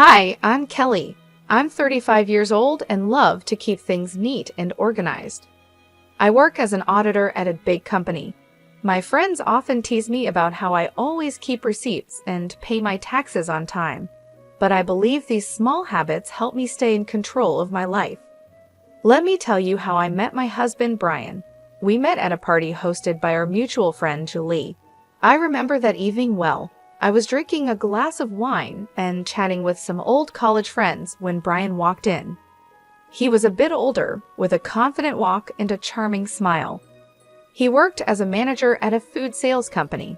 Hi, I'm Kelly. I'm 35 years old and love to keep things neat and organized. I work as an auditor at a big company. My friends often tease me about how I always keep receipts and pay my taxes on time, but I believe these small habits help me stay in control of my life. Let me tell you how I met my husband, Brian. We met at a party hosted by our mutual friend, Julie. I remember that evening well. I was drinking a glass of wine and chatting with some old college friends when Brian walked in. He was a bit older, with a confident walk and a charming smile. He worked as a manager at a food sales company.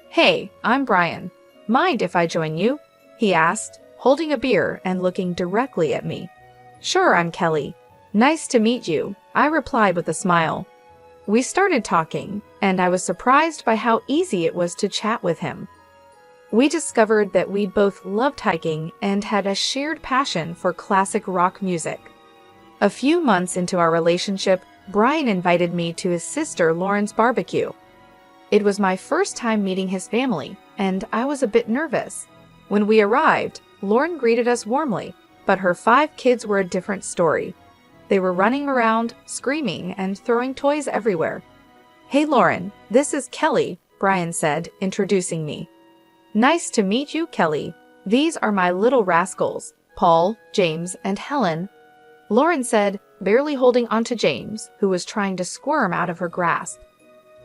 "Hey, I'm Brian. Mind if I join you?" he asked, holding a beer and looking directly at me. "Sure, I'm Kelly. Nice to meet you," I replied with a smile. We started talking, and I was surprised by how easy it was to chat with him. We discovered that we both loved hiking and had a shared passion for classic rock music. A few months into our relationship, Brian invited me to his sister Lauren's barbecue. It was my first time meeting his family, and I was a bit nervous. When we arrived, Lauren greeted us warmly, but her 5 kids were a different story. They were running around, screaming, and throwing toys everywhere. "Hey Lauren, this is Kelly," Brian said, introducing me. "Nice to meet you, Kelly. These are my little rascals, Paul, James, and Helen," Lauren said, barely holding onto James, who was trying to squirm out of her grasp.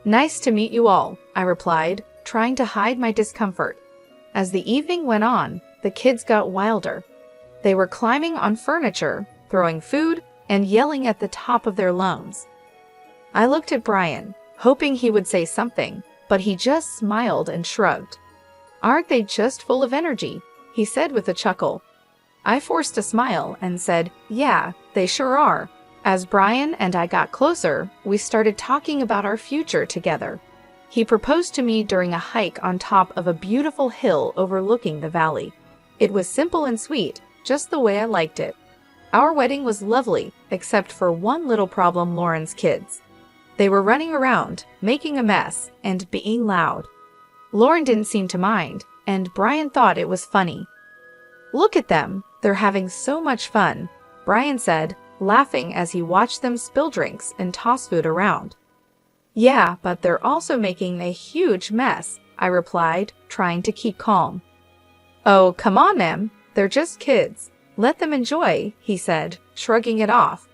"Nice to meet you all," I replied, trying to hide my discomfort. As the evening went on, the kids got wilder. They were climbing on furniture, throwing food, and yelling at the top of their lungs. I looked at Brian, hoping he would say something, but he just smiled and shrugged. "Aren't they just full of energy?" he said with a chuckle. I forced a smile and said, "Yeah, they sure are." As Brian and I got closer, we started talking about our future together. He proposed to me during a hike on top of a beautiful hill overlooking the valley. It was simple and sweet, just the way I liked it. Our wedding was lovely, except for one little problem: Lauren's kids. They were running around, making a mess, and being loud. Lauren didn't seem to mind, and Brian thought it was funny. "Look at them, they're having so much fun," Brian said, laughing as he watched them spill drinks and toss food around. "Yeah, but they're also making a huge mess," I replied, trying to keep calm. "Oh, come on, Em, they're just kids. Let them enjoy," he said, shrugging it off.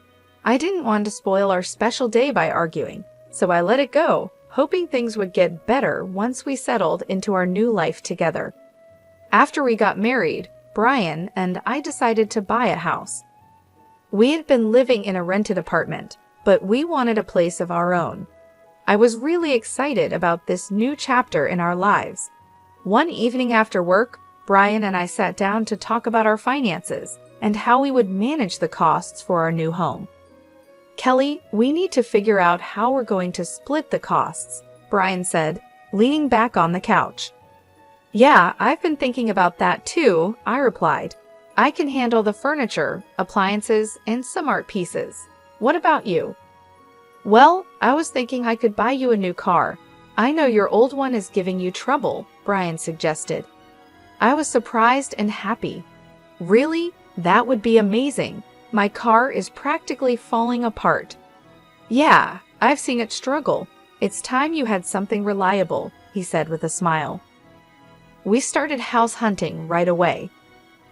I didn't want to spoil our special day by arguing, so I let it go, hoping things would get better once we settled into our new life together. After we got married, Brian and I decided to buy a house. We had been living in a rented apartment, but we wanted a place of our own. I was really excited about this new chapter in our lives. One evening after work, Brian and I sat down to talk about our finances and how we would manage the costs for our new home. "Kelly, we need to figure out how we're going to split the costs," Brian said, leaning back on the couch. "Yeah, I've been thinking about that too," I replied. "I can handle the furniture, appliances, and some art pieces. What about you?" "Well, I was thinking I could buy you a new car. I know your old one is giving you trouble," Brian suggested. I was surprised and happy. "Really? That would be amazing. My car is practically falling apart." "Yeah, I've seen it struggle. It's time you had something reliable," he said with a smile. We started house hunting right away.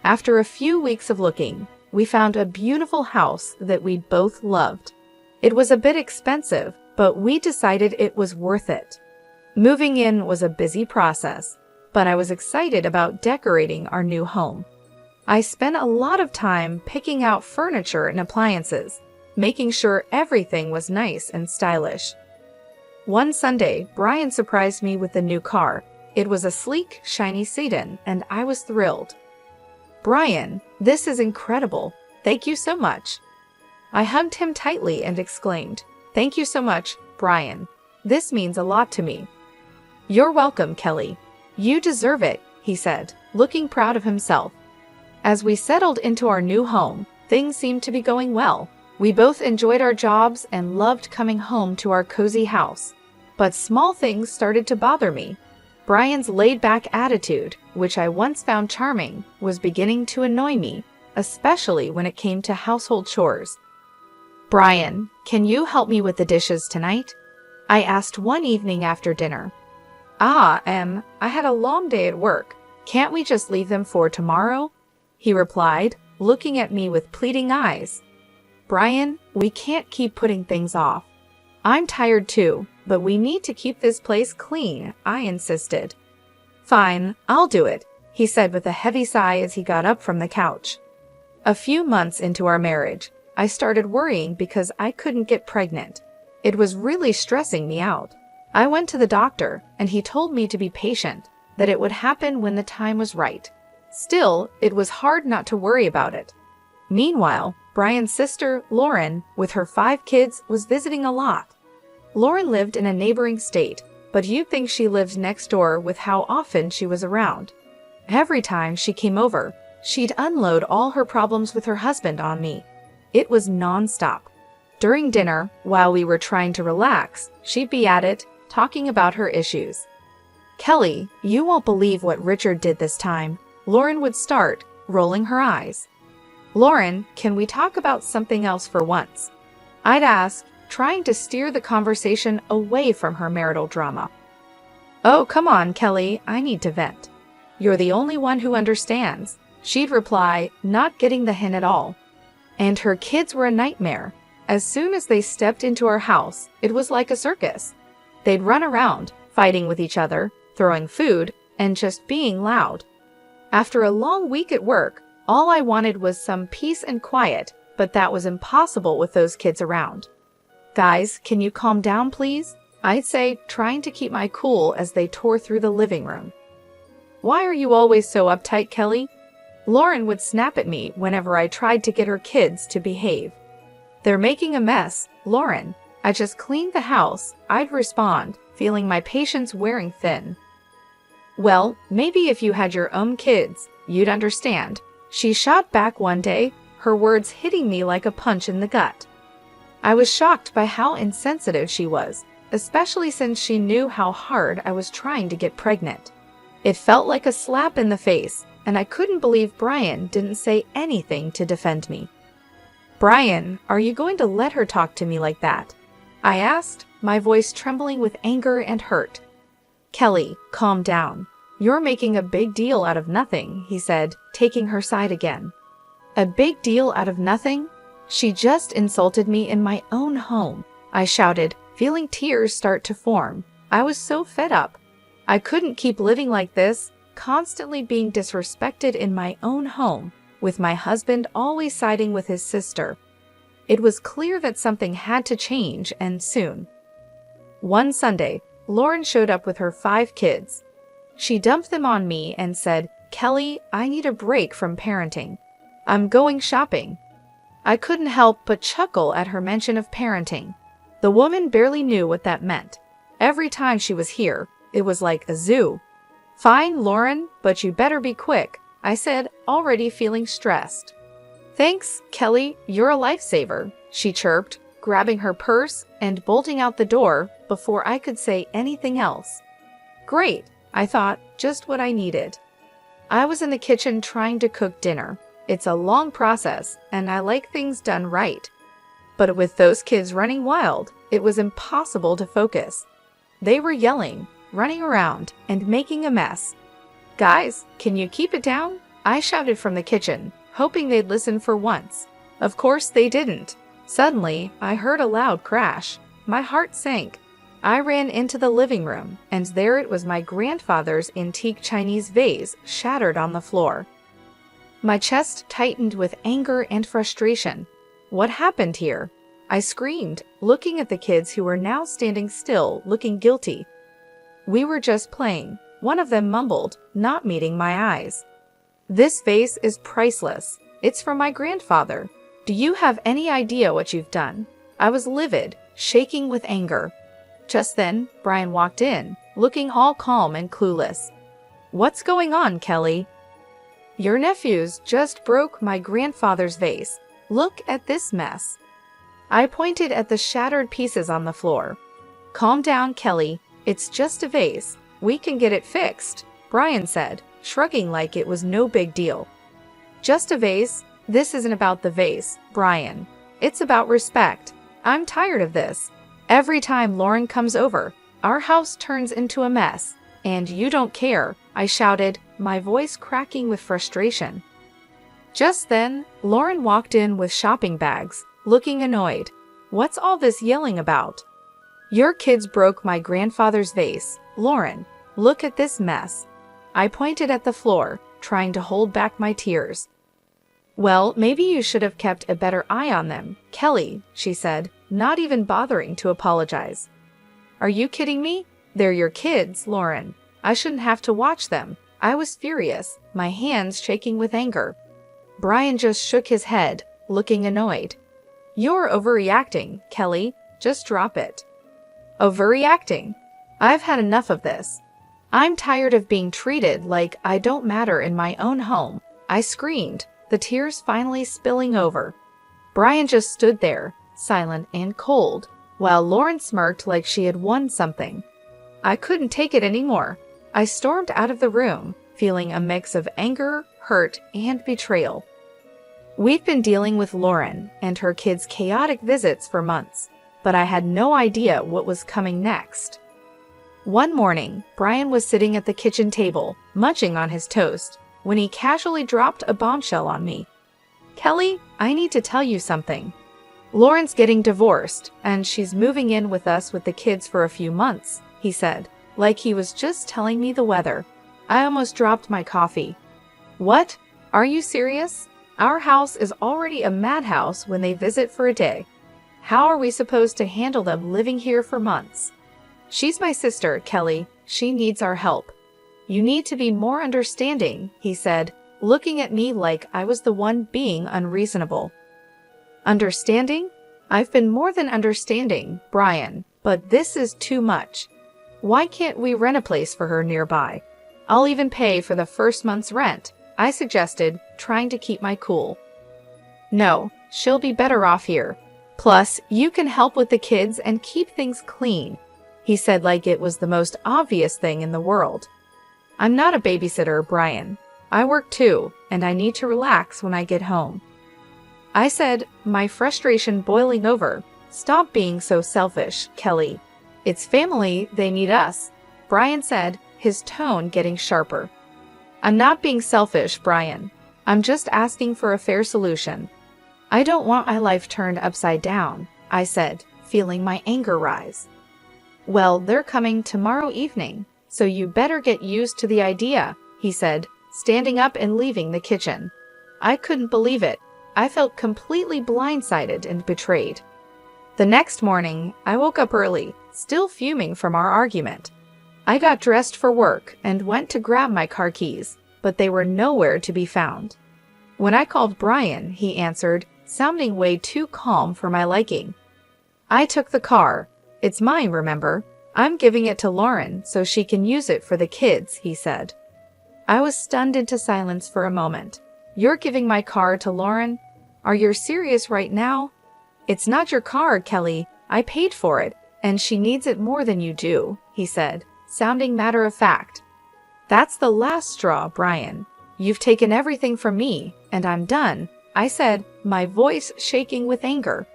After a few weeks of looking, we found a beautiful house that we both loved. It was a bit expensive, but we decided it was worth it. Moving in was a busy process, but I was excited about decorating our new home. I spent a lot of time picking out furniture and appliances, making sure everything was nice and stylish. One Sunday, Brian surprised me with a new car. It was a sleek, shiny sedan, and I was thrilled. "Brian, this is incredible. Thank you so much." I hugged him tightly and exclaimed, "Thank you so much, Brian. This means a lot to me." "You're welcome, Kelly. You deserve it," he said, looking proud of himself. As we settled into our new home, things seemed to be going well. We both enjoyed our jobs and loved coming home to our cozy house. But small things started to bother me. Brian's laid-back attitude, which I once found charming, was beginning to annoy me, especially when it came to household chores. "Brian, can you help me with the dishes tonight?" I asked one evening after dinner. I had a long day at work. Can't we just leave them for tomorrow?" he replied, looking at me with pleading eyes. "Brian, we can't keep putting things off. I'm tired too, but we need to keep this place clean," I insisted. "Fine, I'll do it," he said with a heavy sigh as he got up from the couch. A few months into our marriage, I started worrying because I couldn't get pregnant. It was really stressing me out. I went to the doctor, and he told me to be patient, that it would happen when the time was right. Still, it was hard not to worry about it. Meanwhile, Brian's sister, Lauren, with her 5 kids, was visiting a lot. Lauren lived in a neighboring state, but you'd think she lived next door with how often she was around. Every time she came over, she'd unload all her problems with her husband on me. It was non-stop. During dinner, while we were trying to relax, she'd be at it, talking about her issues. "Kelly, you won't believe what Richard did this time," Lauren would start, rolling her eyes. "Lauren, can we talk about something else for once?" I'd ask, trying to steer the conversation away from her marital drama. "Oh, come on, Kelly, I need to vent." "You're the only one who understands," she'd reply, not getting the hint at all. And her kids were a nightmare. As soon as they stepped into our house, it was like a circus. They'd run around, fighting with each other, throwing food, and just being loud. After a long week at work, all I wanted was some peace and quiet, but that was impossible with those kids around. "Guys, can you calm down, please?" I'd say, trying to keep my cool as they tore through the living room. "Why are you always so uptight, Kelly?" Lauren would snap at me whenever I tried to get her kids to behave. "They're making a mess, Lauren. I just cleaned the house," I'd respond, feeling my patience wearing thin. "Well, maybe if you had your own kids, you'd understand," she shot back one day, her words hitting me like a punch in the gut. I was shocked by how insensitive she was, especially since she knew how hard I was trying to get pregnant. It felt like a slap in the face, and I couldn't believe Brian didn't say anything to defend me. "Brian, are you going to let her talk to me like that?" I asked, my voice trembling with anger and hurt. "Kelly, calm down. You're making a big deal out of nothing," he said, taking her side again. "A big deal out of nothing? She just insulted me in my own home," I shouted, feeling tears start to form. I was so fed up. I couldn't keep living like this, constantly being disrespected in my own home, with my husband always siding with his sister. It was clear that something had to change, and soon. One Sunday, Lauren showed up with her 5 kids. She dumped them on me and said, "Kelly, I need a break from parenting. I'm going shopping." I couldn't help but chuckle at her mention of parenting. The woman barely knew what that meant. Every time she was here, it was like a zoo. "Fine, Lauren, but you better be quick," I said, already feeling stressed. "Thanks, Kelly, you're a lifesaver," she chirped, grabbing her purse and bolting out the door before I could say anything else. Great, I thought, just what I needed. I was in the kitchen trying to cook dinner. It's a long process, and I like things done right. But with those kids running wild, it was impossible to focus. They were yelling, running around, and making a mess. "Guys, can you keep it down?" I shouted from the kitchen, hoping they'd listen for once. Of course they didn't. Suddenly, I heard a loud crash. My heart sank. I ran into the living room, and there it was, my grandfather's antique Chinese vase shattered on the floor. My chest tightened with anger and frustration. What happened here? I screamed, looking at the kids who were now standing still, looking guilty. "We were just playing," one of them mumbled, not meeting my eyes. "This vase is priceless. It's from my grandfather. Do you have any idea what you've done?" I was livid, shaking with anger. Just then, Brian walked in, looking all calm and clueless. "What's going on, Kelly?" "Your nephews just broke my grandfather's vase. Look at this mess." I pointed at the shattered pieces on the floor. "Calm down, Kelly. It's just a vase. We can get it fixed, Brian said, shrugging like it was no big deal. Just a vase? This isn't about the vase, Brian. It's about respect. I'm tired of this. Every time Lauren comes over, our house turns into a mess. And you don't care, I shouted, my voice cracking with frustration. Just then, Lauren walked in with shopping bags, looking annoyed. What's all this yelling about? Your kids broke my grandfather's vase, Lauren. Look at this mess. I pointed at the floor, trying to hold back my tears. Well, maybe you should have kept a better eye on them, Kelly, she said, not even bothering to apologize. Are you kidding me? They're your kids, Lauren. I shouldn't have to watch them. I was furious, my hands shaking with anger. Brian just shook his head, looking annoyed. You're overreacting, Kelly. Just drop it. Overreacting? I've had enough of this. I'm tired of being treated like I don't matter in my own home, I screamed, the tears finally spilling over. Brian just stood there, silent and cold, while Lauren smirked like she had won something. I couldn't take it anymore. I stormed out of the room, feeling a mix of anger, hurt, and betrayal. We've been dealing with Lauren and her kids' chaotic visits for months, but I had no idea what was coming next. One morning, Brian was sitting at the kitchen table, munching on his toast, when he casually dropped a bombshell on me. Kelly, I need to tell you something. Lauren's getting divorced, and she's moving in with us with the kids for a few months, he said, like he was just telling me the weather. I almost dropped my coffee. What? Are you serious? Our house is already a madhouse when they visit for a day. How are we supposed to handle them living here for months? She's my sister, Kelly. She needs our help. You need to be more understanding, he said, looking at me like I was the one being unreasonable. Understanding? I've been more than understanding, Brian, but this is too much. Why can't we rent a place for her nearby? I'll even pay for the first month's rent, I suggested, trying to keep my cool. No, she'll be better off here. Plus, you can help with the kids and keep things clean, he said like it was the most obvious thing in the world. I'm not a babysitter, Brian. I work too, and I need to relax when I get home. I said, my frustration boiling over. Stop being so selfish, Kelly. It's family, they need us, Brian said, his tone getting sharper. I'm not being selfish, Brian. I'm just asking for a fair solution. I don't want my life turned upside down, I said, feeling my anger rise. Well, they're coming tomorrow evening, so you better get used to the idea, he said, standing up and leaving the kitchen. I couldn't believe it. I felt completely blindsided and betrayed. The next morning, I woke up early, still fuming from our argument. I got dressed for work and went to grab my car keys, but they were nowhere to be found. When I called Brian, he answered, sounding way too calm for my liking. I took the car. It's mine, remember? I'm giving it to Lauren so she can use it for the kids, he said. I was stunned into silence for a moment. You're giving my car to Lauren? Are you serious right now? It's not your car, Kelly. I paid for it, and she needs it more than you do, he said, sounding matter-of-fact. That's the last straw, Brian. You've taken everything from me, and I'm done, I said, my voice shaking with anger.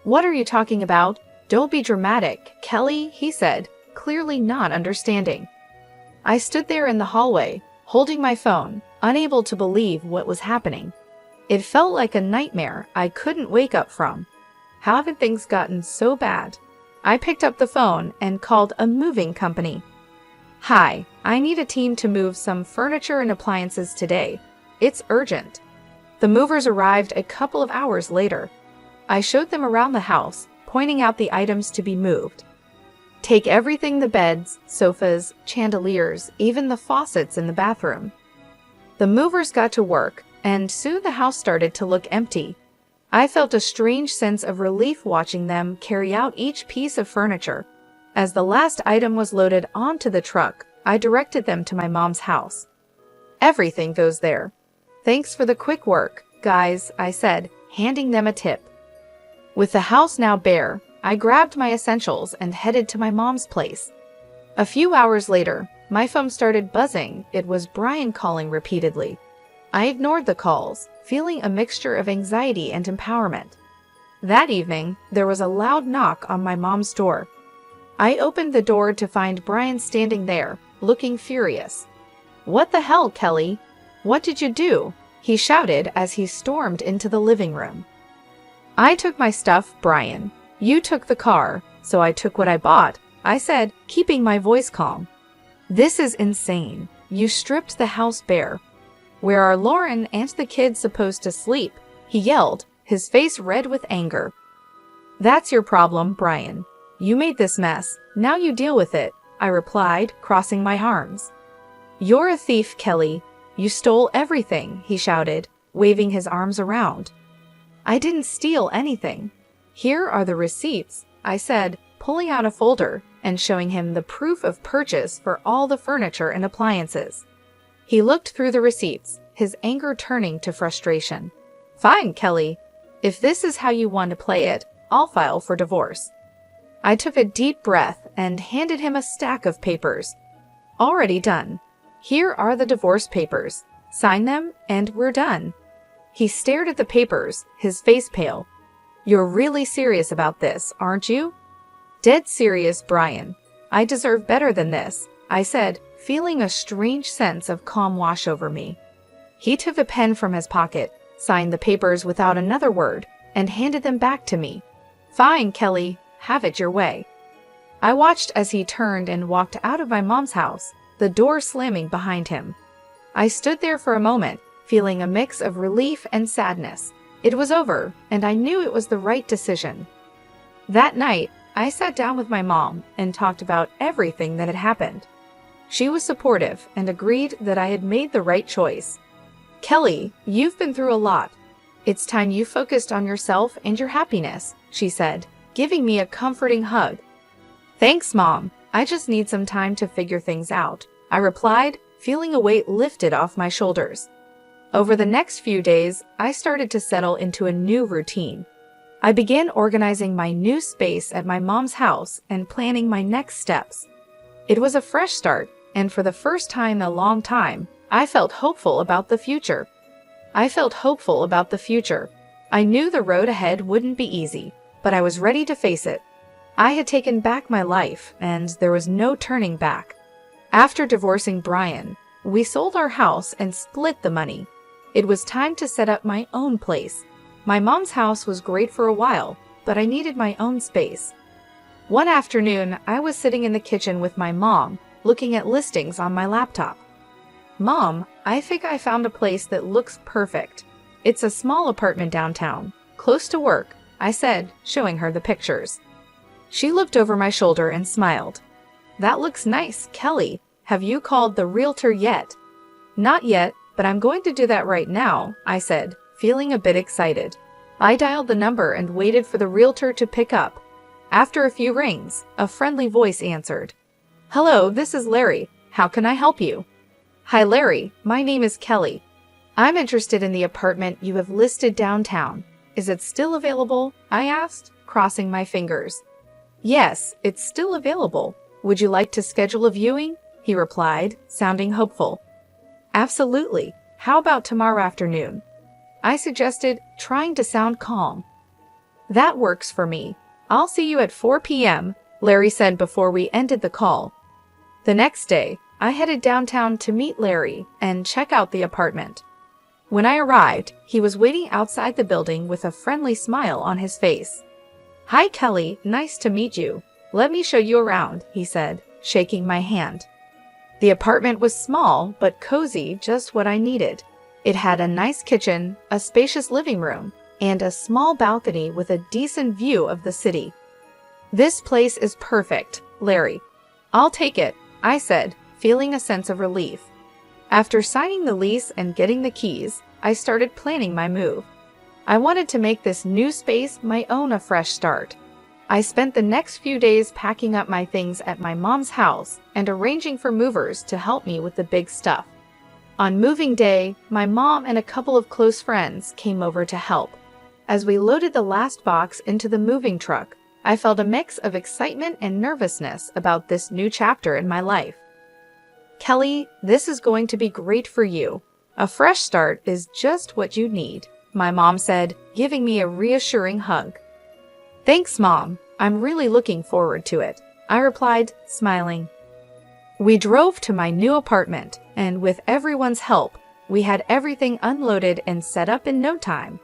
What are you talking about? Don't be dramatic, Kelly, he said, clearly not understanding. I stood there in the hallway, holding my phone, unable to believe what was happening. It felt like a nightmare I couldn't wake up from. How had things gotten so bad? I picked up the phone and called a moving company. Hi, I need a team to move some furniture and appliances today. It's urgent. The movers arrived a couple of hours later. I showed them around the house, pointing out the items to be moved. Take everything, the beds, sofas, chandeliers, even the faucets in the bathroom. The movers got to work, and soon the house started to look empty. I felt a strange sense of relief watching them carry out each piece of furniture. As the last item was loaded onto the truck, I directed them to my mom's house. Everything goes there. Thanks for the quick work, guys, I said, handing them a tip. With the house now bare, I grabbed my essentials and headed to my mom's place. A few hours later, my phone started buzzing. It was Brian calling repeatedly. I ignored the calls, feeling a mixture of anxiety and empowerment. That evening, there was a loud knock on my mom's door. I opened the door to find Brian standing there, looking furious. "What the hell, Kelly? What did you do?" he shouted as he stormed into the living room. "I took my stuff, Brian. You took the car, so I took what I bought," I said, keeping my voice calm. "This is insane. You stripped the house bare. Where are Lauren and the kids supposed to sleep?" he yelled, his face red with anger. "That's your problem, Brian. You made this mess. Now you deal with it," I replied, crossing my arms. "You're a thief, Kelly. You stole everything," he shouted, waving his arms around. "I didn't steal anything. Here are the receipts," I said, pulling out a folder and showing him the proof of purchase for all the furniture and appliances. He looked through the receipts, his anger turning to frustration. "Fine, Kelly. If this is how you want to play it, I'll file for divorce." I took a deep breath and handed him a stack of papers. "Already done. Here are the divorce papers. Sign them, and we're done." He stared at the papers, his face pale. "You're really serious about this, aren't you?" "Dead serious, Brian. I deserve better than this," I said, feeling a strange sense of calm wash over me. He took a pen from his pocket, signed the papers without another word, and handed them back to me. "Fine, Kelly. Have it your way." I watched as he turned and walked out of my mom's house, the door slamming behind him. I stood there for a moment, feeling a mix of relief and sadness. It was over, and I knew it was the right decision. That night, I sat down with my mom and talked about everything that had happened. She was supportive and agreed that I had made the right choice. "Kelly, you've been through a lot. It's time you focused on yourself and your happiness," she said, giving me a comforting hug. "Thanks, Mom. I just need some time to figure things out," I replied, feeling a weight lifted off my shoulders. Over the next few days, I started to settle into a new routine. I began organizing my new space at my mom's house and planning my next steps. It was a fresh start, and for the first time in a long time, I felt hopeful about the future. I knew the road ahead wouldn't be easy, but I was ready to face it. I had taken back my life, and there was no turning back. After divorcing Brian, we sold our house and split the money. It was time to set up my own place. My mom's house was great for a while, but I needed my own space. One afternoon, I was sitting in the kitchen with my mom, looking at listings on my laptop. "Mom, I think I found a place that looks perfect. It's a small apartment downtown, close to work," I said, showing her the pictures. She looked over my shoulder and smiled. "That looks nice, Kelly. Have you called the realtor yet?" "Not yet, but I'm going to do that right now," I said, feeling a bit excited. I dialed the number and waited for the realtor to pick up. After a few rings, a friendly voice answered. "Hello, this is Larry. How can I help you?" "Hi, Larry. My name is Kelly. I'm interested in the apartment you have listed downtown. Is it still available?" I asked, crossing my fingers. "Yes, it's still available. Would you like to schedule a viewing?" he replied, sounding hopeful. "Absolutely. How about tomorrow afternoon?" I suggested, trying to sound calm. "That works for me. I'll see you at 4 p.m., Larry said before we ended the call. The next day, I headed downtown to meet Larry and check out the apartment. When I arrived, he was waiting outside the building with a friendly smile on his face. "Hi, Kelly. Nice to meet you. Let me show you around," he said, shaking my hand. The apartment was small but cozy, just what I needed. It had a nice kitchen, a spacious living room, and a small balcony with a decent view of the city. "This place is perfect, Larry. I'll take it," I said, feeling a sense of relief. After signing the lease and getting the keys, I started planning my move. I wanted to make this new space my own, a fresh start. I spent the next few days packing up my things at my mom's house and arranging for movers to help me with the big stuff. On moving day, my mom and a couple of close friends came over to help. As we loaded the last box into the moving truck, I felt a mix of excitement and nervousness about this new chapter in my life. Kelly, this is going to be great for you. A fresh start is just what you need, my mom said, giving me a reassuring hug. Thanks, Mom. I'm really looking forward to it, I replied, smiling. We drove to my new apartment, and with everyone's help, we had everything unloaded and set up in no time.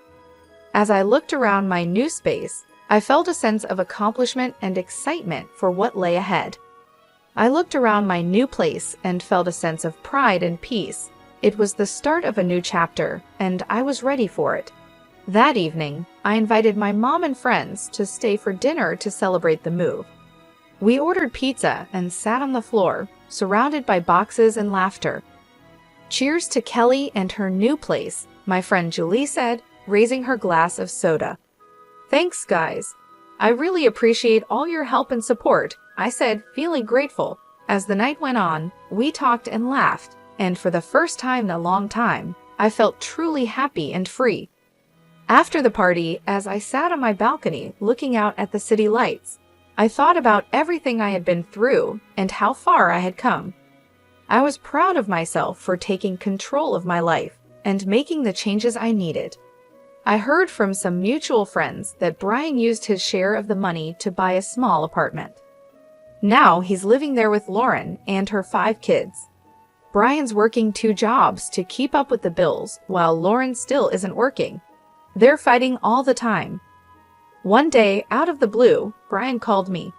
As I looked around my new space, I felt a sense of accomplishment and excitement for what lay ahead. I looked around my new place and felt a sense of pride and peace. It was the start of a new chapter, and I was ready for it. That evening, I invited my mom and friends to stay for dinner to celebrate the move. We ordered pizza and sat on the floor, surrounded by boxes and laughter. Cheers to Kelly and her new place, my friend Julie said, raising her glass of soda. Thanks, guys. I really appreciate all your help and support, I said, feeling grateful. As the night went on, we talked and laughed, and for the first time in a long time, I felt truly happy and free. After the party, as I sat on my balcony looking out at the city lights, I thought about everything I had been through and how far I had come. I was proud of myself for taking control of my life and making the changes I needed. I heard from some mutual friends that Brian used his share of the money to buy a small apartment. Now he's living there with Lauren and her 5 kids. Brian's working 2 jobs to keep up with the bills while Lauren still isn't working. They're fighting all the time. One day, out of the blue, Brian called me.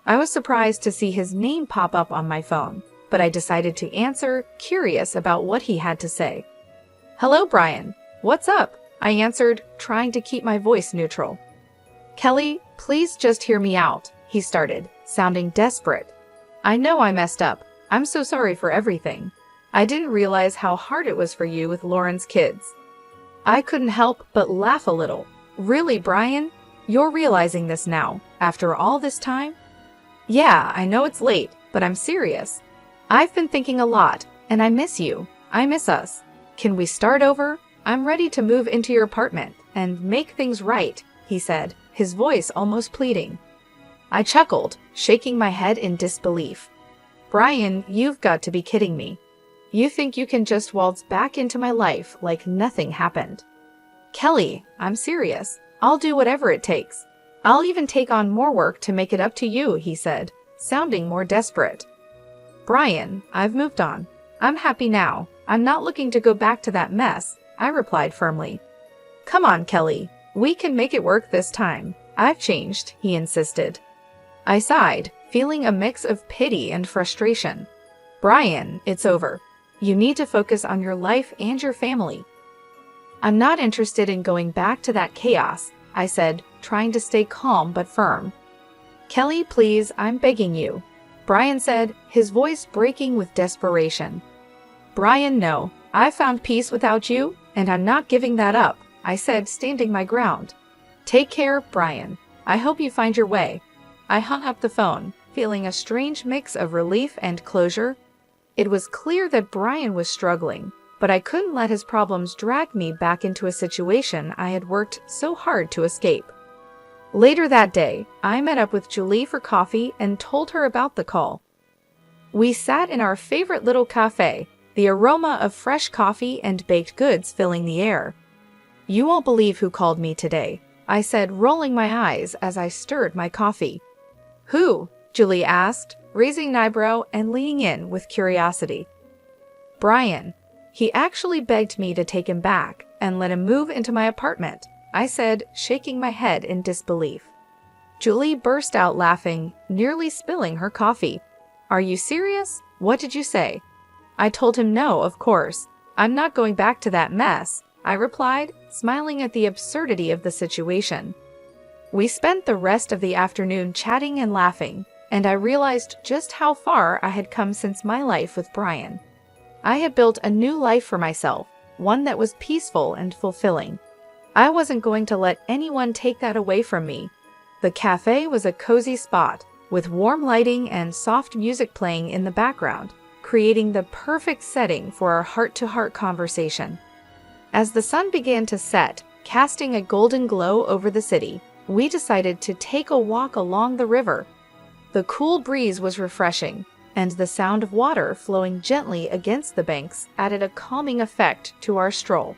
I was surprised to see his name pop up on my phone, but I decided to answer, curious about what he had to say. Hello, Brian. What's up? I answered, trying to keep my voice neutral. Kelly, please just hear me out, he started, sounding desperate. I know I messed up. I'm so sorry for everything. I didn't realize how hard it was for you with Lauren's kids. I couldn't help but laugh a little. Really, Brian? You're realizing this now, after all this time? Yeah, I know it's late, but I'm serious. I've been thinking a lot, and I miss you. I miss us. Can we start over? I'm ready to move into your apartment and make things right, he said, his voice almost pleading. I chuckled, shaking my head in disbelief. Brian, you've got to be kidding me. You think you can just waltz back into my life like nothing happened? Kelly, I'm serious. I'll do whatever it takes. I'll even take on more work to make it up to you, he said, sounding more desperate. Brian, I've moved on. I'm happy now. I'm not looking to go back to that mess, I replied firmly. Come on, Kelly. We can make it work this time. I've changed, he insisted. I sighed, feeling a mix of pity and frustration. Brian, it's over. You need to focus on your life and your family. I'm not interested in going back to that chaos, I said, trying to stay calm but firm. Kelly, please, I'm begging you, Brian said, his voice breaking with desperation. Brian, no. I found peace without you, and I'm not giving that up, I said, standing my ground. Take care, Brian. I hope you find your way. I hung up the phone, feeling a strange mix of relief and closure. It was clear that Brian was struggling, but I couldn't let his problems drag me back into a situation I had worked so hard to escape. Later that day, I met up with Julie for coffee and told her about the call. We sat in our favorite little cafe, the aroma of fresh coffee and baked goods filling the air. You won't believe who called me today, I said, rolling my eyes as I stirred my coffee. Who? Julie asked, raising an eyebrow and leaning in with curiosity. Brian. He actually begged me to take him back and let him move into my apartment, I said, shaking my head in disbelief. Julie burst out laughing, nearly spilling her coffee. Are you serious? What did you say? I told him no, of course. I'm not going back to that mess, I replied, smiling at the absurdity of the situation. We spent the rest of the afternoon chatting and laughing, and I realized just how far I had come since my life with Brian. I had built a new life for myself, one that was peaceful and fulfilling. I wasn't going to let anyone take that away from me. The cafe was a cozy spot, with warm lighting and soft music playing in the background, creating the perfect setting for our heart-to-heart conversation. As the sun began to set, casting a golden glow over the city, we decided to take a walk along the river. The cool breeze was refreshing, and the sound of water flowing gently against the banks added a calming effect to our stroll.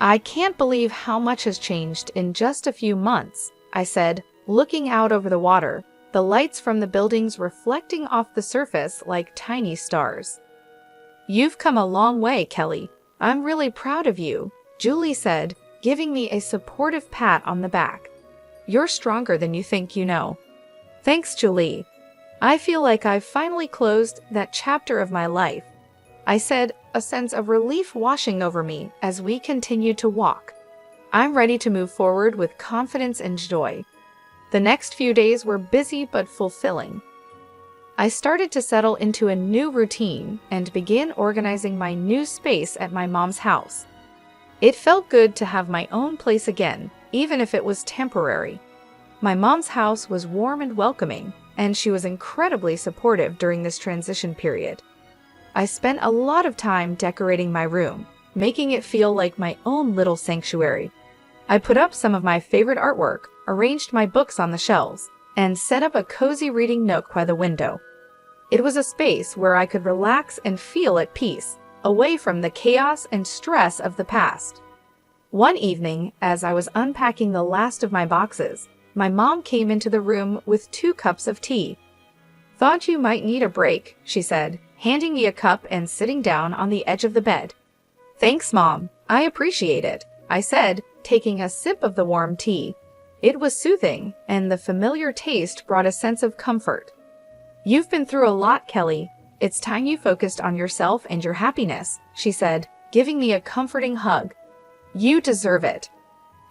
"I can't believe how much has changed in just a few months," I said, looking out over the water, the lights from the buildings reflecting off the surface like tiny stars. "You've come a long way, Kelly. I'm really proud of you," Julie said, giving me a supportive pat on the back. "You're stronger than you think you know." "Thanks, Julie. I feel like I've finally closed that chapter of my life," I said, a sense of relief washing over me as we continued to walk. "I'm ready to move forward with confidence and joy." The next few days were busy but fulfilling. I started to settle into a new routine and began organizing my new space at my mom's house. It felt good to have my own place again, even if it was temporary. My mom's house was warm and welcoming, and she was incredibly supportive during this transition period. I spent a lot of time decorating my room, making it feel like my own little sanctuary. I put up some of my favorite artwork, arranged my books on the shelves, and set up a cozy reading nook by the window. It was a space where I could relax and feel at peace, away from the chaos and stress of the past. One evening, as I was unpacking the last of my boxes, my mom came into the room with 2 cups of tea. "Thought you might need a break," she said, handing me a cup and sitting down on the edge of the bed. "Thanks, Mom. I appreciate it," I said, taking a sip of the warm tea. It was soothing, and the familiar taste brought a sense of comfort. "You've been through a lot, Kelly. It's time you focused on yourself and your happiness," she said, giving me a comforting hug. "You deserve it."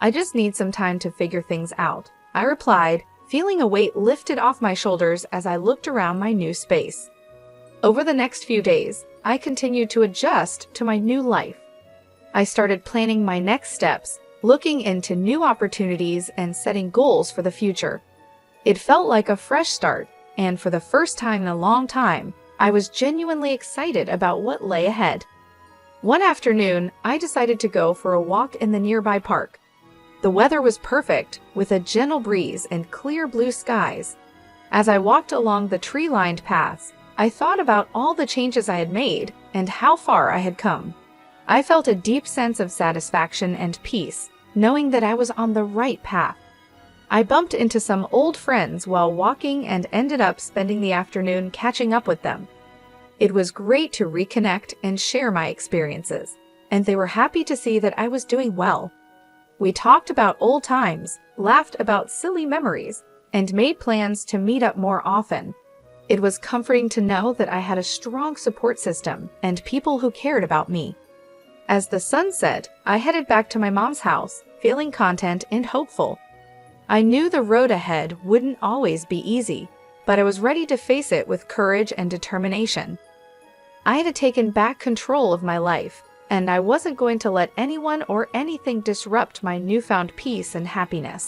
"I just need some time to figure things out," I replied, feeling a weight lifted off my shoulders as I looked around my new space. Over the next few days, I continued to adjust to my new life. I started planning my next steps, looking into new opportunities and setting goals for the future. It felt like a fresh start, and for the first time in a long time, I was genuinely excited about what lay ahead. One afternoon, I decided to go for a walk in the nearby park. The weather was perfect, with a gentle breeze and clear blue skies. As I walked along the tree-lined paths, I thought about all the changes I had made and how far I had come. I felt a deep sense of satisfaction and peace, knowing that I was on the right path. I bumped into some old friends while walking and ended up spending the afternoon catching up with them. It was great to reconnect and share my experiences, and they were happy to see that I was doing well. We talked about old times, laughed about silly memories, and made plans to meet up more often. It was comforting to know that I had a strong support system and people who cared about me. As the sun set, I headed back to my mom's house, feeling content and hopeful. I knew the road ahead wouldn't always be easy, but I was ready to face it with courage and determination. I had taken back control of my life, and I wasn't going to let anyone or anything disrupt my newfound peace and happiness.